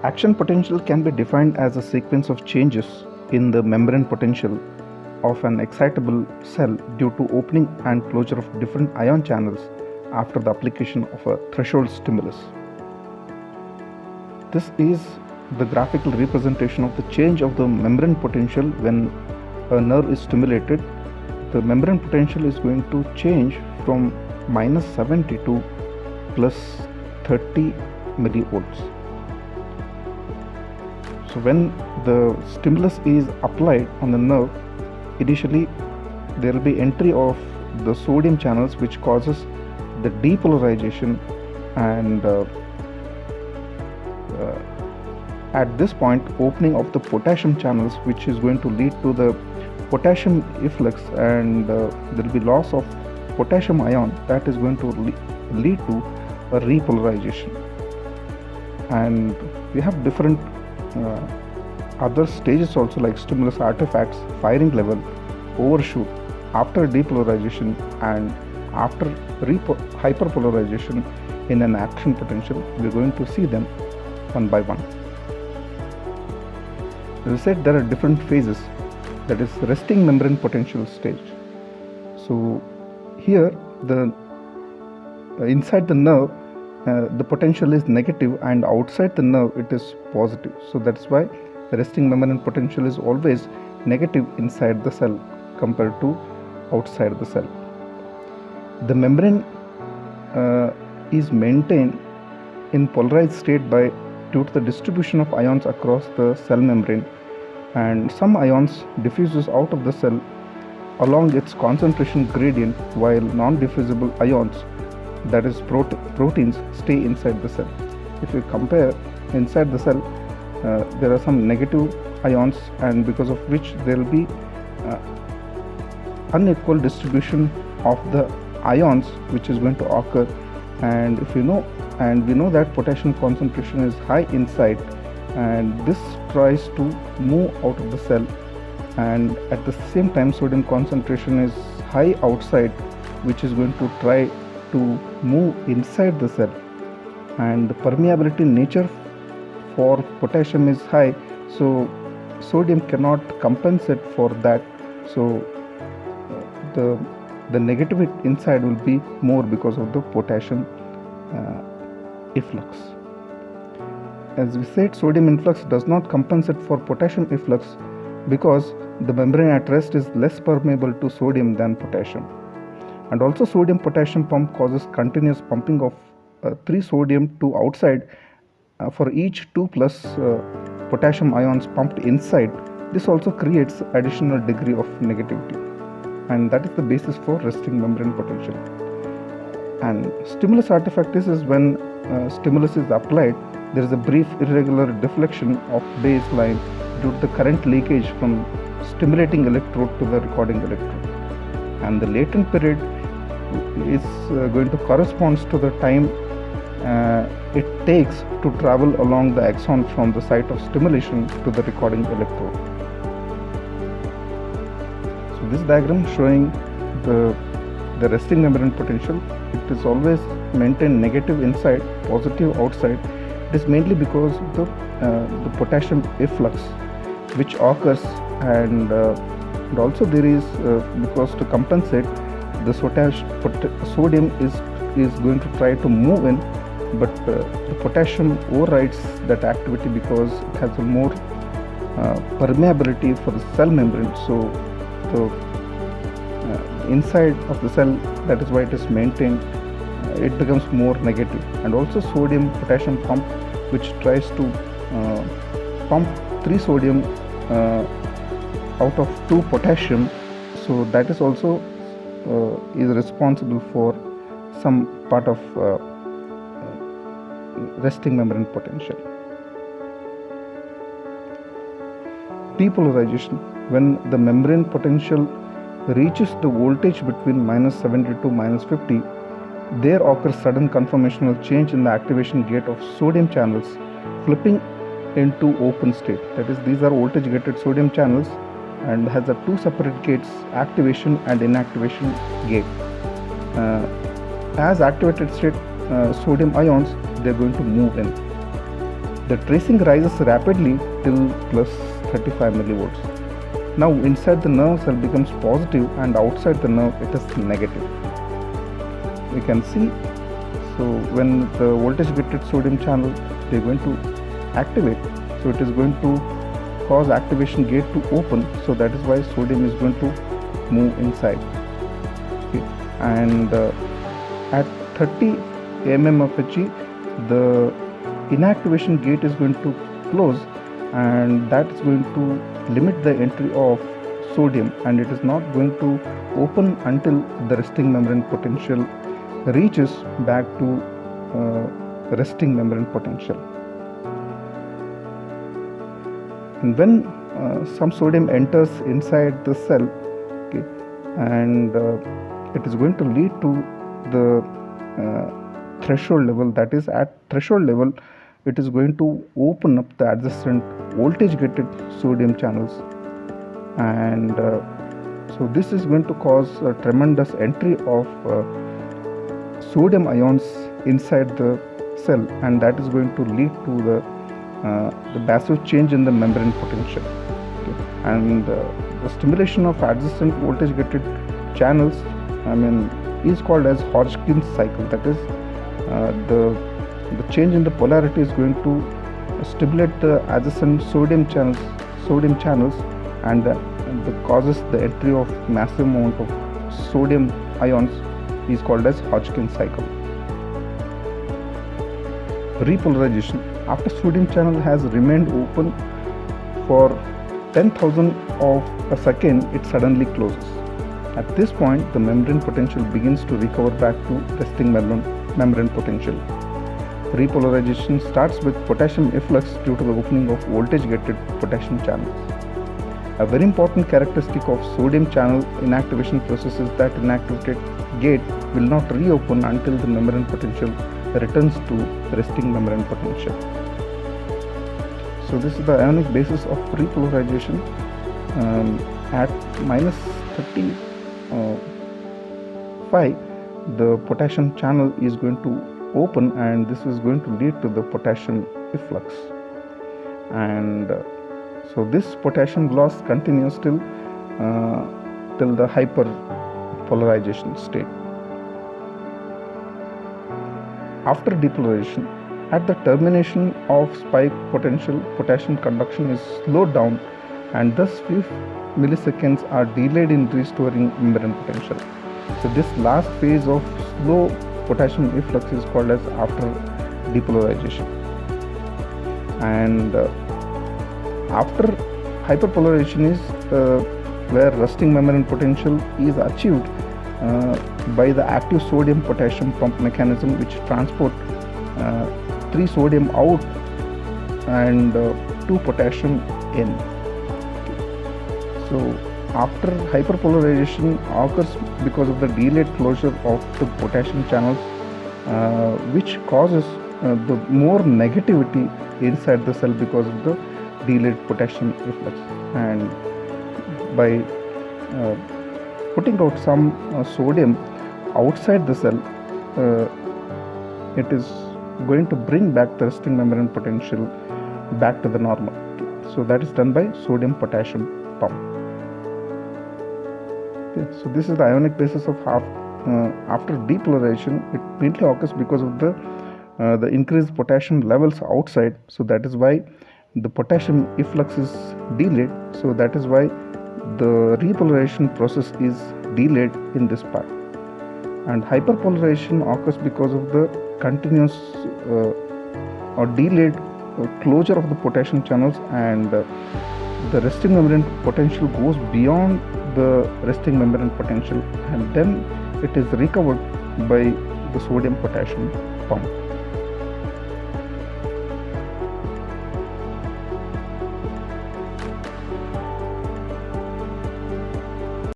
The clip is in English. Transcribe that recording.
Action potential can be defined as a sequence of changes in the membrane potential of an excitable cell due to opening and closure of different ion channels after the application of a threshold stimulus. This is the graphical representation of the change of the membrane potential when a nerve is stimulated. The membrane potential is going to change from minus 70 to plus 30 millivolts. So when the stimulus is applied on the nerve, initially there will be entry of the sodium channels, which causes the depolarization, and at this point opening of the potassium channels, which is going to lead to the potassium efflux, and there will be loss of potassium ion that is going to lead to a repolarization. And we have different other stages also, like stimulus artifacts, firing level, overshoot, after depolarization, and after hyperpolarization in an action potential. We're going to see them one by one. As I said, there are different phases, that is resting membrane potential stage. So here the inside the nerve the potential is negative, and outside the nerve it is positive. So that's why the resting membrane potential is always negative inside the cell compared to outside the cell. The membrane is maintained in polarized state due to the distribution of ions across the cell membrane, and some ions diffuses out of the cell along its concentration gradient, while non-diffusible ions, that is proteins, stay inside the cell. If you compare inside the cell, there are some negative ions, and because of which there will be unequal distribution of the ions which is going to occur. And we know that potassium concentration is high inside, and this tries to move out of the cell, and at the same time sodium concentration is high outside, which is going to try to move inside the cell. And the permeability nature for potassium is high, so sodium cannot compensate for that. So the negativity inside will be more because of the potassium efflux. As we said, sodium influx does not compensate for potassium efflux because the membrane at rest is less permeable to sodium than potassium. And also sodium potassium pump causes continuous pumping of 3 sodium to outside for each 2 plus potassium ions pumped inside. This also creates additional degree of negativity, and that is the basis for resting membrane potential. And stimulus artifact is when stimulus is applied, there is a brief irregular deflection of baseline due to the current leakage from stimulating electrode to the recording electrode, and the latent period is going to correspond to the time it takes to travel along the axon from the site of stimulation to the recording electrode. So this diagram showing the resting membrane potential, it is always maintained negative inside, positive outside. It is mainly because of the potassium efflux which occurs, and also there is because to compensate, the sodium is going to try to move in, but the potassium overrides that activity because it has a more permeability for the cell membrane. So the inside of the cell, that is why it is maintained, it becomes more negative. And also sodium potassium pump, which tries to pump 3 sodium out of 2 potassium, so that is also is responsible for some part of resting membrane potential. Depolarization, when the membrane potential reaches the voltage between minus 70 to minus 50, there occurs sudden conformational change in the activation gate of sodium channels, flipping into open state. That is, these are voltage gated sodium channels and has a 2 separate gates, activation and inactivation gate. As activated state sodium ions, they are going to move in. The tracing rises rapidly till plus 35 millivolts. Now inside the nerve cell becomes positive and outside the nerve it is negative. We can see, so when the voltage gated sodium channel they are going to activate, so it is going to cause activation gate to open, so that is why sodium is going to move inside. Okay. And at 30 mm of Hg, the inactivation gate is going to close, and that is going to limit the entry of sodium, and it is not going to open until the resting membrane potential reaches back to resting membrane potential. And when some sodium enters inside the cell, okay, and it is going to lead to the threshold level, that is at threshold level it is going to open up the adjacent voltage gated sodium channels, and so this is going to cause a tremendous entry of sodium ions inside the cell, and that is going to lead to the massive change in the membrane potential. Okay. And the stimulation of adjacent voltage gated channels is called as Hodgkin's cycle. That is, the change in the polarity is going to stimulate the adjacent sodium channels, and that causes the entry of massive amount of sodium ions is called as Hodgkin's cycle. Repolarization. After sodium channel has remained open for 10,000 of a second, it suddenly closes. At this point, the membrane potential begins to recover back to resting membrane potential. Repolarization starts with potassium efflux due to the opening of voltage-gated potassium channels. A very important characteristic of sodium channel inactivation process is that inactivated gate will not reopen until the membrane potential returns to resting membrane potential. So this is the ionic basis of repolarization. At minus 35, the potassium channel is going to open, and this is going to lead to the potassium efflux, and so this potassium loss continues till the hyperpolarization state. After depolarization, at the termination of spike potential, potassium conduction is slowed down, and thus few milliseconds are delayed in restoring membrane potential. So this last phase of slow potassium efflux is called as after depolarization. And after hyperpolarization is where resting membrane potential is achieved by the active sodium potassium pump mechanism, which transport 3 sodium out and 2 potassium in. So after hyperpolarization occurs because of the delayed closure of the potassium channels, which causes the more negativity inside the cell because of the delayed potassium efflux, and by putting out some sodium outside the cell, it is going to bring back the resting membrane potential back to the normal. So that is done by sodium potassium pump. Okay. So this is the ionic basis of after depolarization. It mainly occurs because of the increased potassium levels outside. So that is why the potassium efflux is delayed. So that is why the repolarization process is delayed in this part. And hyperpolarization occurs because of the continuous or delayed closure of the potassium channels, and the resting membrane potential goes beyond the resting membrane potential, and then it is recovered by the sodium potassium pump.